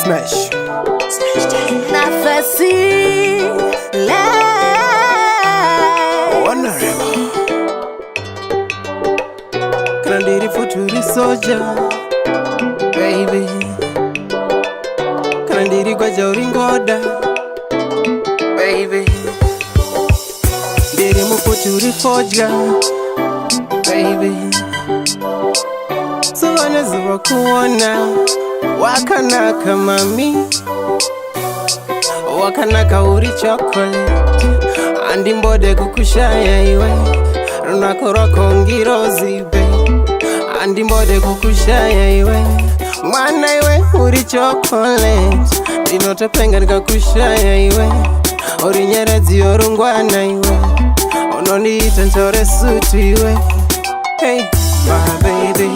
Smash. Nafasi Honorable Kandiri futuri soja baby Kandiri kwa jauri ngoda baby Ndiri mufuturi foja baby Suwanezi wakuona wakanaka mami wakanaka uri chocolate andi mbode kukushaya iwe runakora kongirozi be andi mbode kukushaya iwe mwana iwe uri chocolate ndinotopenga ndikakushaya iwe uri nyeredzi yorungwana iwe unondiita ntore sutu iwe hey my baby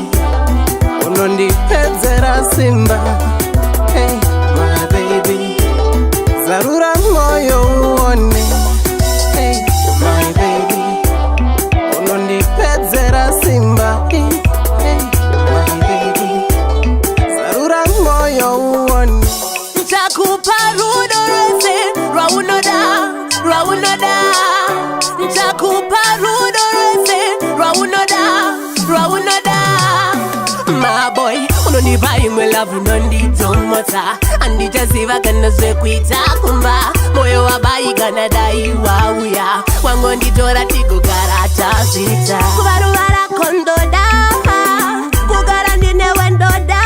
unondipedzera simba hey my baby zarura moyo uone hey my baby unondipedzera simba hey my baby zarura moyo uone nitakupa rudo rese raunoda nitakupa rudo rese raunoda my boy unonipa imwe love unonditomota andichaziva kana zvekuita kumba moyo wabaigana dai wauya wangonditora tigogara tazvita kuvaruvara kondoda kugara ndinewe ndoda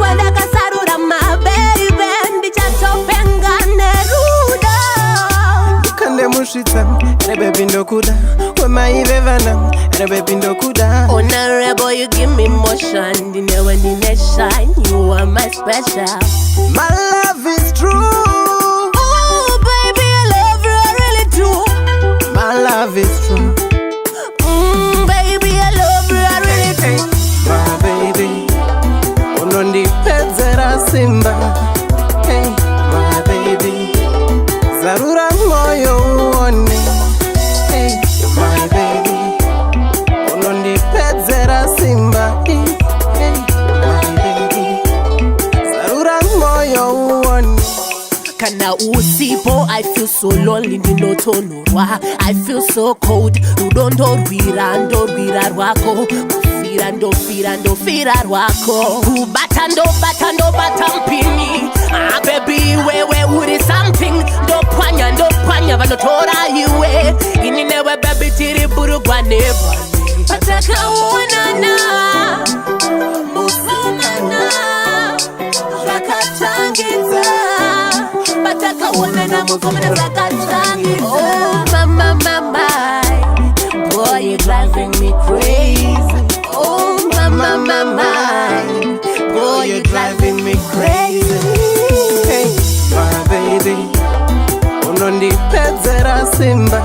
wandakasarura mabeibe ndichatopenga nerudo kande musvitsa rebebi ndokuda wemaivevana rebebi ndokuda honorable you give me motion ndinewe ndine shine you are my special my love is true oh baby I love you I really do my love is true baby I love you I really do my baby unondipedzera simba hey my baby zarura moyo uone hey my baby unondipedzera simba hey my baby zarura moyo uone kana usipo I feel so lonely ndinotonorwa I feel so cold rudo ndorwira rwako ndofira rwako kubata ndobata mpini baby wewe uri something ndopwanya vanotora iwe ini newe baby tiri burugwa nebwane patakaonana mufanana zvakatangidza patakaonana mufanana zvakatangidza oh mama boy you're driving me crazy oh mama boy you're driving me crazy hey my baby unondipedzera simba